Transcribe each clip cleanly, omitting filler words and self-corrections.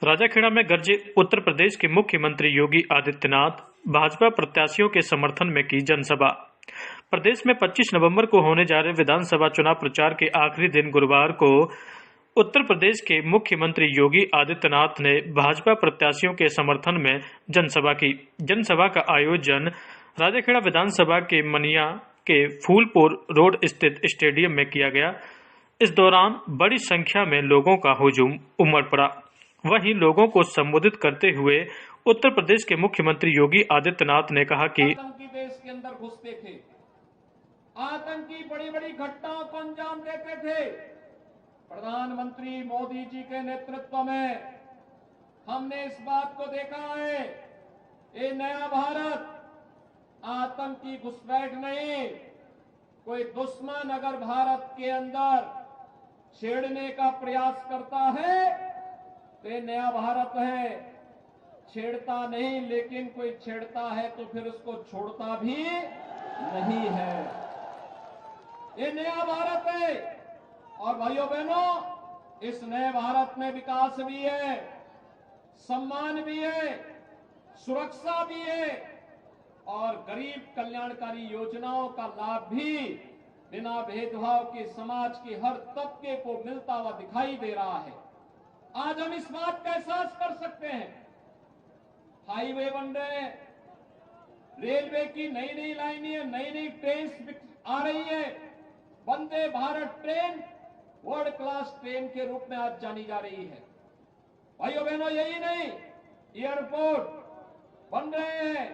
राजाखेड़ा में गरजे उत्तर प्रदेश के मुख्यमंत्री योगी आदित्यनाथ भाजपा प्रत्याशियों के समर्थन में की जनसभा। प्रदेश में 25 नवंबर को होने जा रहे विधानसभा चुनाव प्रचार के आखिरी दिन गुरुवार को उत्तर प्रदेश के मुख्यमंत्री योगी आदित्यनाथ ने भाजपा प्रत्याशियों के समर्थन में जनसभा की। जनसभा का आयोजन राजाखेड़ा विधानसभा के मनिया के फूलपुर रोड स्थित स्टेडियम में किया गया। इस दौरान बड़ी संख्या में लोगों का हुजूम उमड़ पड़ा। वहीं लोगों को संबोधित करते हुए उत्तर प्रदेश के मुख्यमंत्री योगी आदित्यनाथ ने कहा कि आतंकी देश के अंदर घुसते थे, आतंकी बड़ी बड़ी घटनाओं को अंजाम देते थे। प्रधानमंत्री मोदी जी के नेतृत्व में हमने इस बात को देखा है, ये नया भारत आतंकी घुसपैठ नहीं, कोई दुश्मन अगर भारत के अंदर छेड़ने का प्रयास करता है तो ये नया भारत है। छेड़ता नहीं, लेकिन कोई छेड़ता है तो फिर उसको छोड़ता भी नहीं है। ये नया भारत है और भाइयों बहनों, इस नए भारत में विकास भी है, सम्मान भी है, सुरक्षा भी है और गरीब कल्याणकारी योजनाओं का लाभ भी बिना भेदभाव के समाज के हर तबके को मिलता हुआ दिखाई दे रहा है। आज हम इस बात का एहसास कर सकते हैं। हाईवे बन रहे हैं, रेलवे की नई नई लाइनें, नई नई ट्रेन आ रही है। Vande Bharat train world class train के रूप में आज जानी जा रही है। भाइयों बहनों, यही नहीं, एयरपोर्ट बन रहे हैं।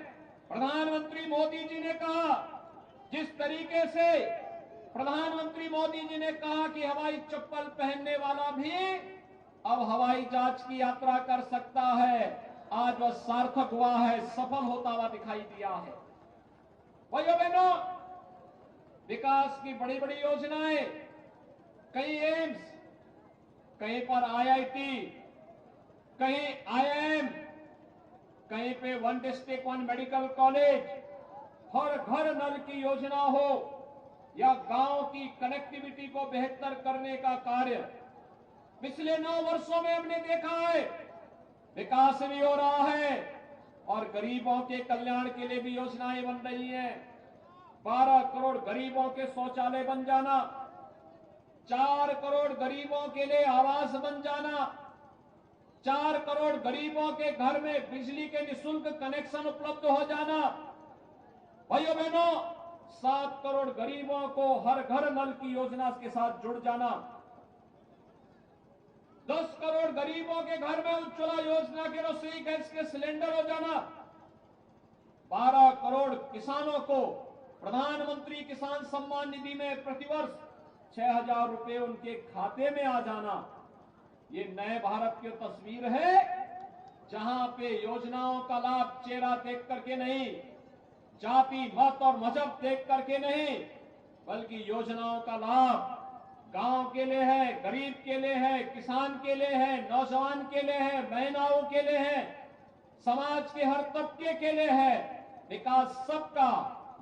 प्रधानमंत्री मोदी जी ने कहा, जिस तरीके से प्रधानमंत्री मोदी जी ने कहा कि हवाई चप्पल पहनने वाला भी अब हवाई जहाज की यात्रा कर सकता है, आज वह सार्थक हुआ है, सफल होता हुआ दिखाई दिया है। भाइयों बहनों, विकास की बड़ी बड़ी योजनाएं, कहीं एम्स, कहीं पर आईआईटी, कहीं आईआईएम, कहीं पे one district one medical college, हर घर नल की योजना हो या गांव की कनेक्टिविटी को बेहतर करने का कार्य, पिछले 9 वर्षों में हमने देखा है। विकास भी हो रहा है और गरीबों के कल्याण के लिए भी योजनाएं बन रही हैं। 12 करोड़ गरीबों के शौचालय बन जाना, 4 करोड़ गरीबों के लिए आवास बन जाना, 4 करोड़ गरीबों के घर में बिजली के निःशुल्क कनेक्शन उपलब्ध हो जाना। भाइयों बहनों, 7 करोड़ गरीबों को हर घर नल की योजना के साथ जुड़ जाना, 10 करोड़ गरीबों के घर में उज्ज्वला योजना के रसोई गैस के सिलेंडर हो जाना, 12 करोड़ किसानों को प्रधानमंत्री किसान सम्मान निधि में प्रतिवर्ष 6,000 रुपए उनके खाते में आ जाना। ये नए भारत की तस्वीर है, जहां पे योजनाओं का लाभ चेहरा देख करके नहीं, जाति मत और मजहब देख करके नहीं, बल्कि योजनाओं का लाभ गांव के लिए है, गरीब के लिए है, किसान के लिए है, नौजवान के लिए है, महिलाओं के लिए है, समाज के हर तबके के लिए है। विकास सबका,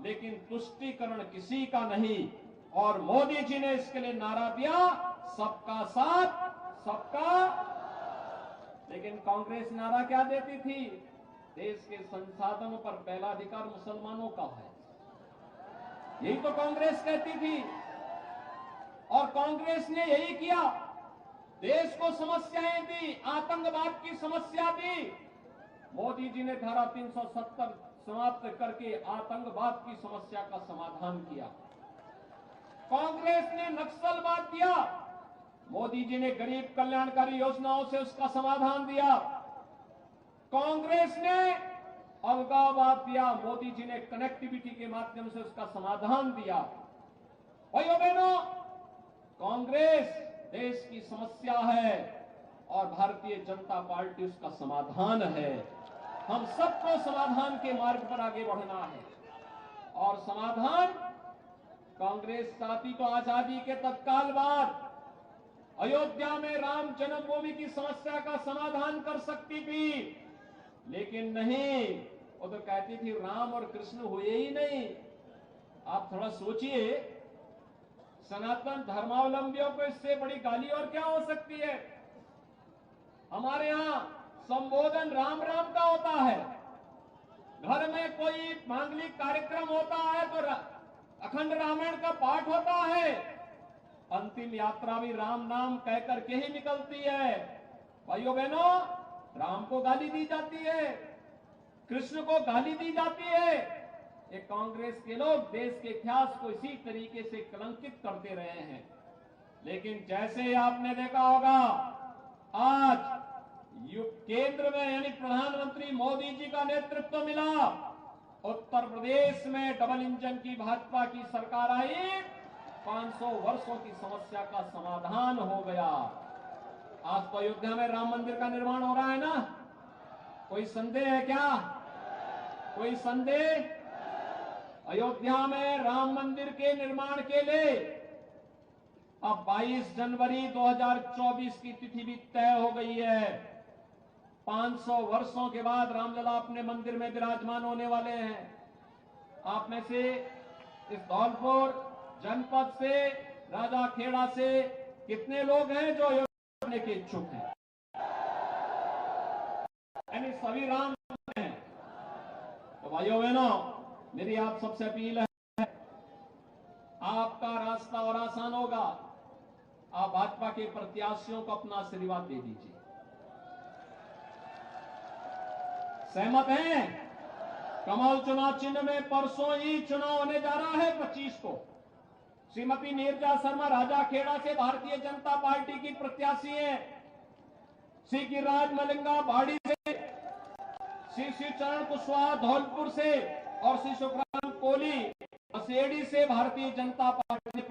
लेकिन तुष्टीकरण किसी का नहीं। और मोदी जी ने इसके लिए नारा दिया, सबका साथ सबका। लेकिन कांग्रेस नारा क्या देती थी? देश के संसाधनों पर पहला अधिकार मुसलमानों का है, यही तो कांग्रेस कहती थी। और कांग्रेस ने यही किया, देश को समस्याएं दी, आतंकवाद की समस्या दी। मोदी जी ने धारा 370 समाप्त करके आतंकवाद की समस्या का समाधान किया। कांग्रेस ने नक्सलवाद दिया, मोदी जी ने गरीब कल्याणकारी योजनाओं से उसका समाधान दिया। कांग्रेस ने अलगाववाद दिया, मोदी जी ने कनेक्टिविटी के माध्यम से उसका समाधान दिया। भाइयों बहनों, कांग्रेस देश की समस्या है और भारतीय जनता पार्टी उसका समाधान है। हम सबको समाधान के मार्ग पर आगे बढ़ना है और समाधान कांग्रेस चाहती तो आजादी के तत्काल बाद अयोध्या में राम जन्मभूमि की समस्या का समाधान कर सकती थी, लेकिन नहीं, वो तो कहती थी राम और कृष्ण हुए ही नहीं। आप थोड़ा सोचिए, सनातन धर्मावलंबियों को इससे बड़ी गाली और क्या हो सकती है? हमारे यहाँ संबोधन राम राम का होता है। घर में कोई मांगलिक कार्यक्रम होता है तो अखंड रामायण का पाठ होता है। अंतिम यात्रा भी राम नाम कह करके ही निकलती है। भाइयों बहनों, राम को गाली दी जाती है, कृष्ण को गाली दी जाती है। ये कांग्रेस के लोग देश के इतिहास को इसी तरीके से कलंकित करते रहे हैं। लेकिन जैसे आपने देखा होगा, आज केंद्र में यानी प्रधानमंत्री मोदी जी का नेतृत्व मिला, उत्तर प्रदेश में डबल इंजन की भाजपा की सरकार आई, 500 वर्षों की समस्या का समाधान हो गया। आज तो अयोध्या में राम मंदिर का निर्माण हो रहा है ना, कोई संदेह है क्या? कोई संदेह? अयोध्या में राम मंदिर के निर्माण के लिए अब 22 जनवरी 2024 की तिथि भी तय हो गई है। 500 वर्षों के बाद रामलला अपने मंदिर में विराजमान होने वाले हैं। आप में से इस धौलपुर जनपद से, राजा खेड़ा से कितने लोग हैं जो अयोध्या आने के इच्छुक हैं? यानी सभी राम हैं। तो भाइयों बहनों, मेरी आप सबसे अपील है, आपका रास्ता और आसान होगा। आप भाजपा के प्रत्याशियों को अपना आशीर्वाद दे दीजिए। सहमत हैं? कमल चुनाव चिन्ह में परसों ही चुनाव होने जा रहा है 25 को। श्रीमती नीरजा शर्मा राजा खेड़ा से भारतीय जनता पार्टी की प्रत्याशी हैं। श्री गिरिराज मलिंगा बाड़ी से, श्री शिवचरण कुशवाहा धौलपुर से और श्री सुखराम कोहली असेड़ी से भारतीय जनता पार्टी